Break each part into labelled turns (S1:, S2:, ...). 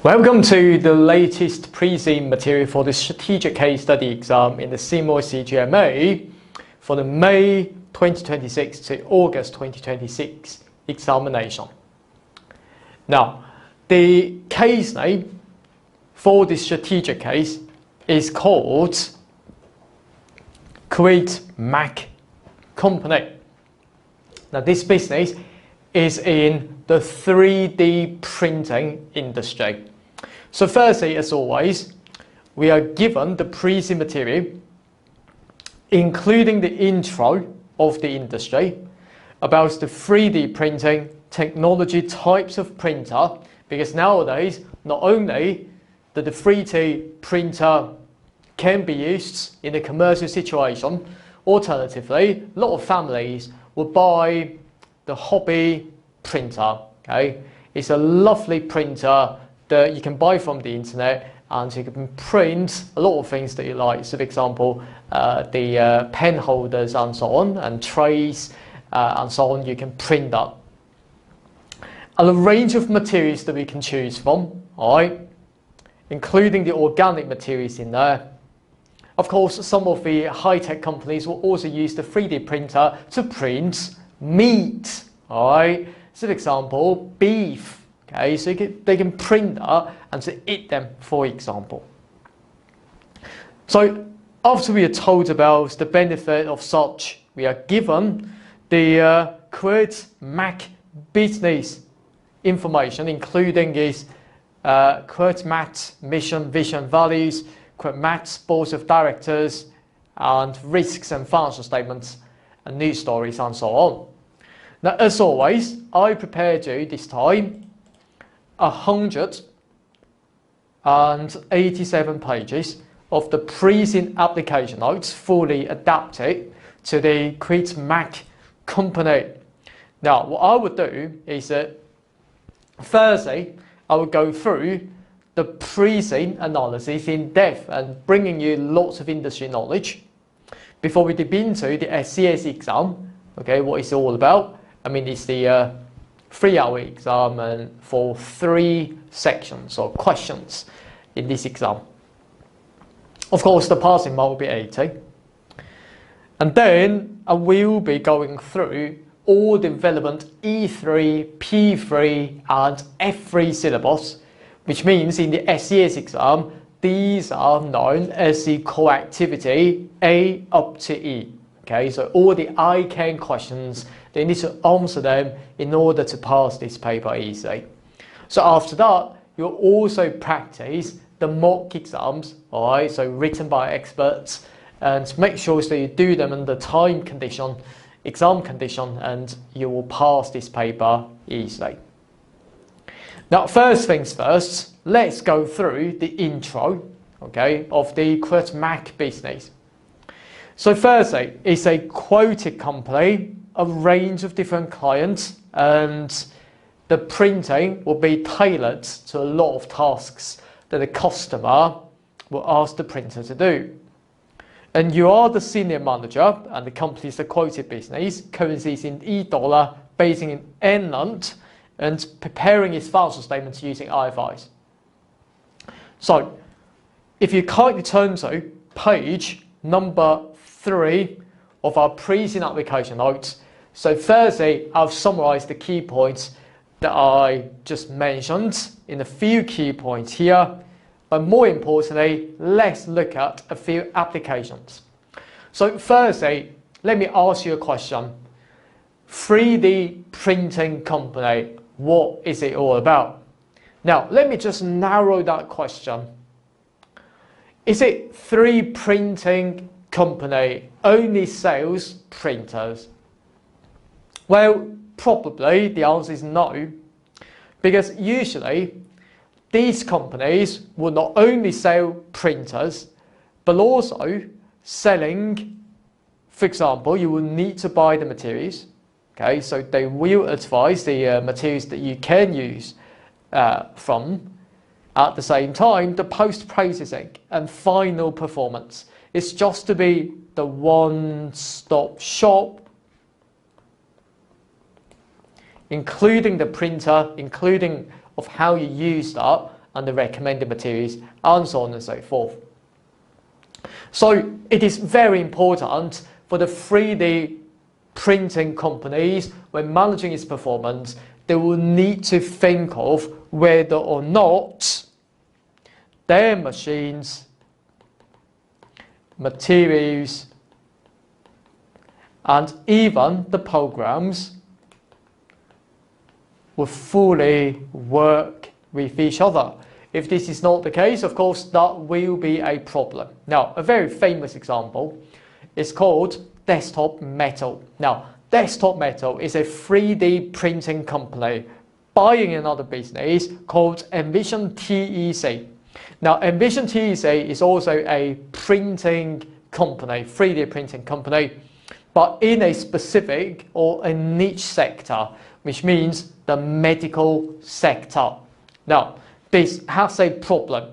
S1: Welcome to the latest Preseen material for the strategic case study exam in the CIMA CGMA for the May 2026 to August 2026 examination. Now, the case name for this strategic case is called Kwirtmak company. Now, this business is in the 3D printing industry. So firstly, as always, we are given the Preseen material, including the intro of the industry, about the 3D printing technology, types of printer, because nowadays, not only that the 3D printer can be used in a commercial situation, alternatively, a lot of families will buy the hobby printer. Okay, it's a lovely printer that you can buy from the internet, and you can print a lot of things that you like. So, for example, the pen holders and so on, and trays and so on, you can print that. And a range of materials that we can choose from, all right, including the organic materials in there. Of course, some of the high-tech companies will also use the 3D printer to print meat, all right. So, for example, beef. Okay, so they can print that and to eat them, for example. So, after we are told about the benefit of such, we are given the Kwirtmak business information, including his Kwirtmak's mission, vision, values, Kwirtmak's board of directors, and risks and financial statements, and news stories, and so on. Now, as always, I prepared you this time 187 pages of the Preseen application notes, fully adapted to the Kwirtmak company. Now, what I would do is that firstly, I would go through the Preseen analysis in depth and bringing you lots of industry knowledge before we dip into the SCS exam. Okay, what it's all about. I mean, it's the 3-hour exam and for 3 sections or questions in this exam. Of course, the passing mark will be 80. And then I will be going through all the relevant E3, P3 and F3 syllabus, which means in the SCS exam, these are known as the core activity A up to E. Okay, so all the I can questions, they need to answer them in order to pass this paper easily. So after that, you'll also practice the mock exams, alright, so written by experts, and make sure that you do them under time condition, exam condition, and you will pass this paper easily. Now, first things first, let's go through the intro, okay, of the Kwirtmak business. So firstly, it's a quoted company, a range of different clients, and the printing will be tailored to a lot of tasks that the customer will ask the printer to do. And you are the senior manager, and the company is the quoted business, currency is in $, basing in England, and preparing its financial statements using IFIs. So, if you kindly turn to page number 3 of our Preseen application notes. So firstly, I've summarized the key points that I just mentioned in a few key points here, but more importantly, let's look at a few applications. So firstly, let me ask you a question. 3D printing company, what is it all about? Now, let me just narrow that question. Is it 3D printing company only sells printers? Well, probably the answer is no, because usually these companies will not only sell printers, but also selling, for example, you will need to buy the materials. Okay, so they will advise the materials that you can use from. At the same time, the post-processing and final performance is just to be the one-stop shop, including the printer, including of how you use that, and the recommended materials, and so on and so forth. So it is very important for the 3D printing companies, when managing its performance, they will need to think of whether or not their machines, materials, and even the programs will fully work with each other. If this is not the case, of course, that will be a problem. Now, a very famous example is called Desktop Metal. Now, Desktop Metal is a 3D printing company buying another business called Envision TEC. Now, Envision TEC is also a printing company, 3D printing company, but in a specific or a niche sector, which means the medical sector. Now, this has a problem.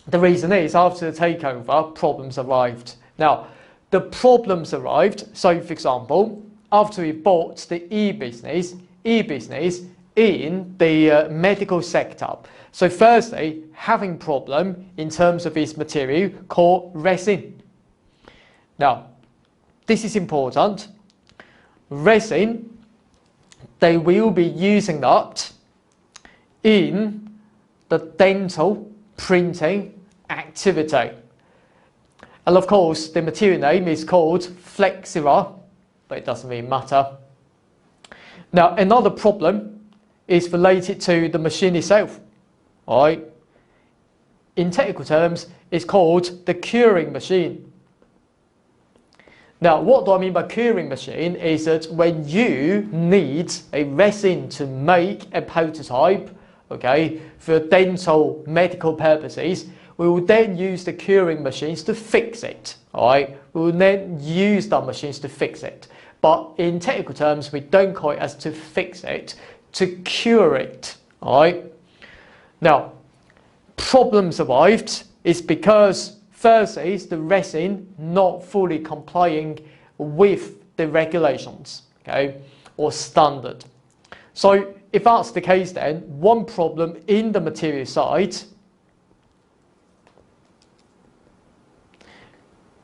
S1: The reason is, after the takeover, problems arrived. Now, the problems arrived, so for example, after we bought the e-business in the medical sector. So firstly, having problem in terms of its material called resin. Now, this is important. Resin, they will be using that in the dental printing activity. And of course, the material name is called Flexira, but it doesn't really matter. Now, another problem is related to the machine itself. All right. In technical terms, it's called the curing machine. Now, what do I mean by curing machine is that when you need a resin to make a prototype, okay, for dental medical purposes, we will then use the curing machines to fix it. All right, we will then use the machines to fix it. But in technical terms, we don't call it as to fix it, to cure it. All right. Now, problems arrived is because firstly, is the resin not fully complying with the regulations, okay, or standard. So if that's the case, then one problem in the material side,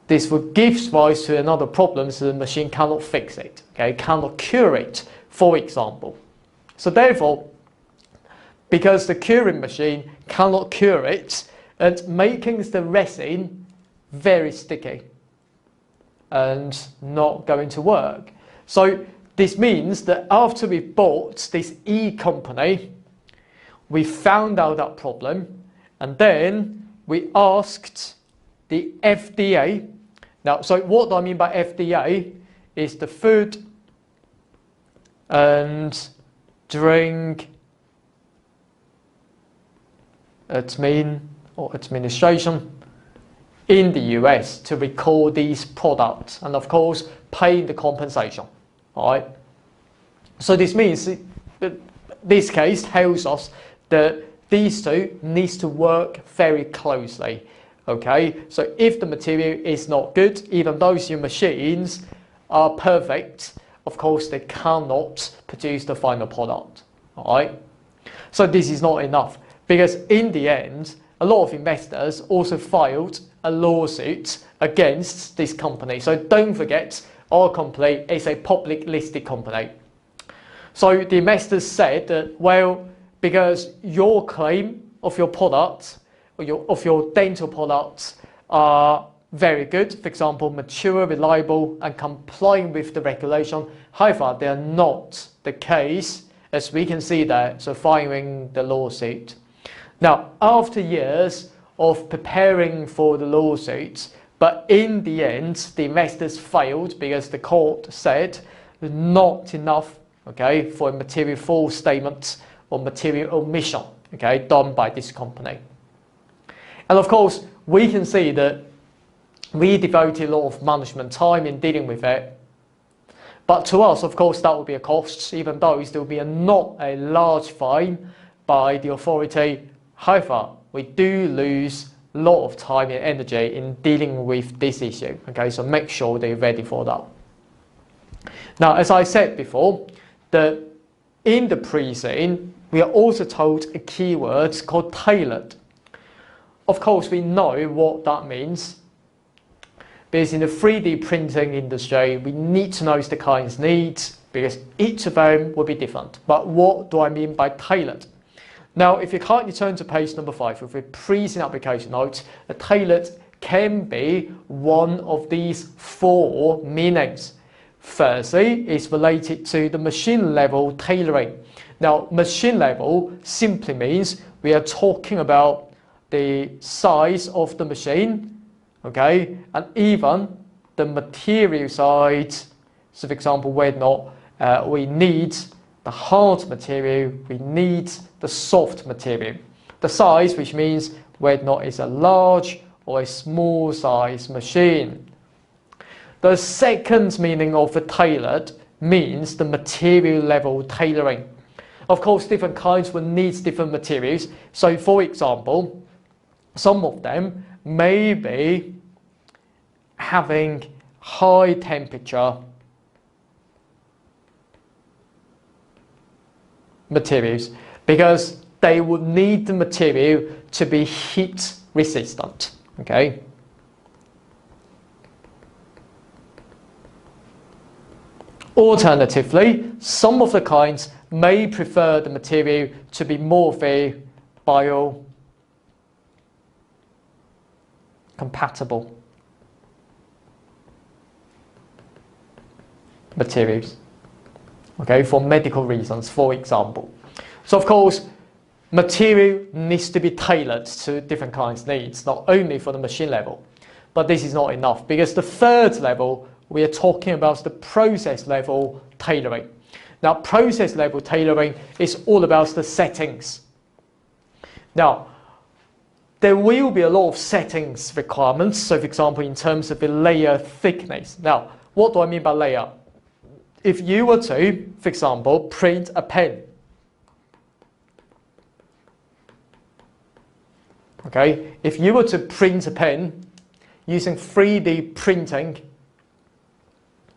S1: this would give rise to another problem, so the machine cannot fix it, okay, cannot cure it, for example. So therefore, because the curing machine cannot cure it, and making the resin very sticky and not going to work. So this means that after we bought this e-company, we found out that problem, and then we asked the FDA. Now, so what do I mean by FDA? Is the Food and Drink Administration in the US to record these products, and of course paying the compensation. All right. So this means that this case tells us that these two needs to work very closely. Okay. So if the material is not good, even though your machines are perfect, of course they cannot produce the final product. All right. So this is not enough, because in the end, a lot of investors also filed a lawsuit against this company. So don't forget, our company is a public listed company. So the investors said that, well, because your claim of your products, or of your dental products are very good, for example, mature, reliable, and complying with the regulation. However, they are not the case, as we can see there, so filing the lawsuit. Now, after years of preparing for the lawsuits, but in the end, the investors failed because the court said not enough, okay, for a material false statement or material omission, okay, done by this company. And of course, we can see that we devoted a lot of management time in dealing with it. But to us, of course, that will be a cost, even though there will be not a large fine by the authority. However, we do lose a lot of time and energy in dealing with this issue. Okay, so make sure they're ready for that. Now, as I said before, in the Preseen, we are also told a keyword called tailored. Of course, we know what that means, because in the 3D printing industry, we need to know the client's needs, because each of them will be different. But what do I mean by tailored? Now, if you kindly turn to page number 5 with a Preseen application note, a tailored can be one of these 4 meanings. Firstly, it's related to the machine level tailoring. Now, machine level simply means we are talking about the size of the machine, okay, and even the material side. So, for example, whether or not we need the hard material, we need the soft material. The size, which means whether or not it's a large or a small size machine. The second meaning of the tailored means the material level tailoring. Of course, different kinds will need different materials. So, for example, some of them may be having high temperature materials because they would need the material to be heat resistant. Okay. Alternatively, some of the kinds may prefer the material to be more biocompatible materials, okay, for medical reasons, for example. So, of course, material needs to be tailored to different kinds of needs, not only for the machine level. But this is not enough, because the third level, we are talking about the process level tailoring. Now, process level tailoring is all about the settings. Now, there will be a lot of settings requirements. So, for example, in terms of the layer thickness. Now, what do I mean by layer? If you were to, for example, print a pen, okay, if you were to print a pen using 3D printing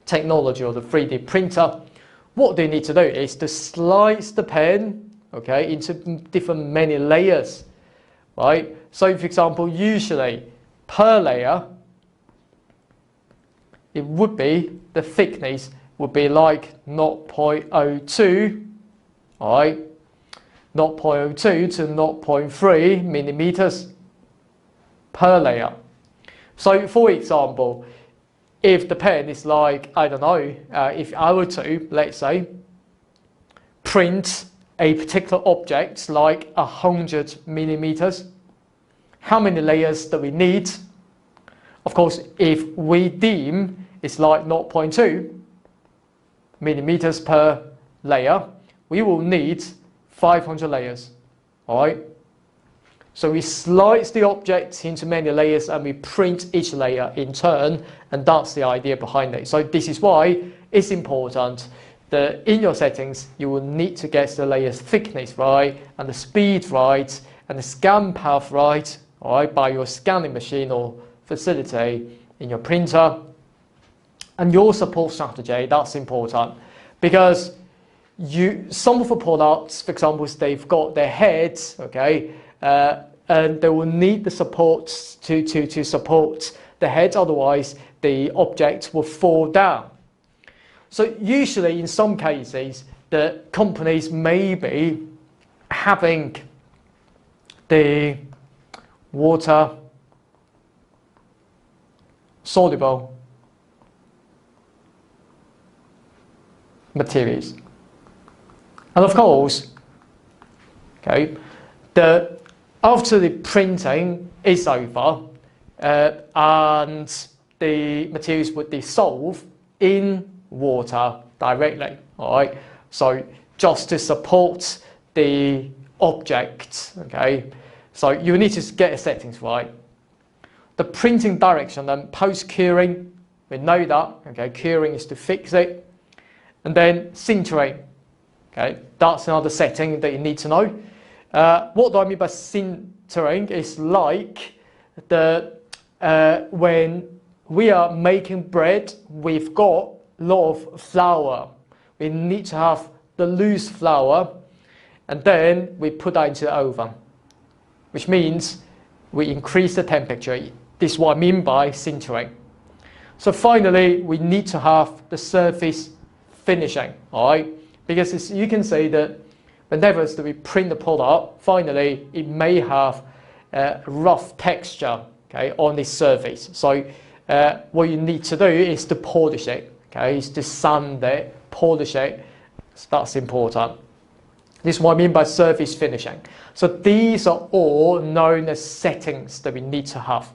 S1: technology or the 3D printer, what they need to do is to slice the pen, okay, into different many layers, right? So, for example, usually per layer, it would be the thickness would be like 0.02, all right, 0.02 to 0.3 millimeters per layer. So, for example, if the pen is like, I don't know, if I were to, let's say, print a particular object like 100 millimeters, how many layers do we need? Of course, if we deem it's like 0.2 millimeters per layer, we will need 500 layers, all right? So we slice the object into many layers and we print each layer in turn, and that's the idea behind it. So this is why it's important that in your settings you will need to get the layers thickness right and the speed right and the scan path right, all right, by your scanning machine or facility in your printer. And your support strategy, that's important, because some of the products, for example, they've got their heads, okay, and they will need the support to support the head, otherwise the object will fall down. So usually in some cases, the companies may be having the water soluble materials. And of course, okay, after the printing is over and the materials would dissolve in water directly, all right? So just to support the object, okay? So you need to get the settings right. The printing direction and post-curing, we know that, okay? Curing is to fix it. And then sintering, okay? That's another setting that you need to know. What do I mean by sintering? It's like when we are making bread, we've got a lot of flour. We need to have the loose flour, and then we put that into the oven, which means we increase the temperature. This is what I mean by sintering. So finally, we need to have the surface finishing, all right? Because as you can see that whenever we print the product, finally it may have a rough texture, okay, on this surface. So what you need to do is to polish it, okay, is to sand it, polish it. So that's important. This is what I mean by surface finishing. So these are all known as settings that we need to have.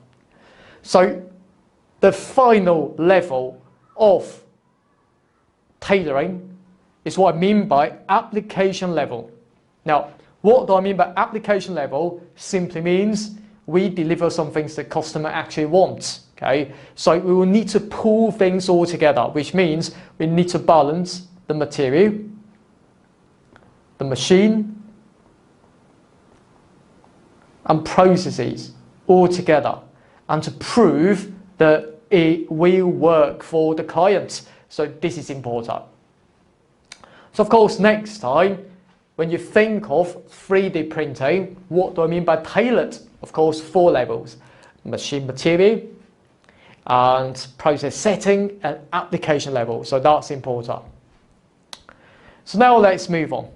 S1: So the final level of tailoring is what I mean by application level. Now, what do I mean by application level? Simply means we deliver some things the customer actually wants. Okay, so we will need to pull things all together, which means we need to balance the material, the machine, and processes all together, and to prove that it will work for the client. So this is important. So of course, next time, when you think of 3D printing, what do I mean by tailored? Of course, 4 levels: machine material, and process setting, and application level. So that's important. So now let's move on.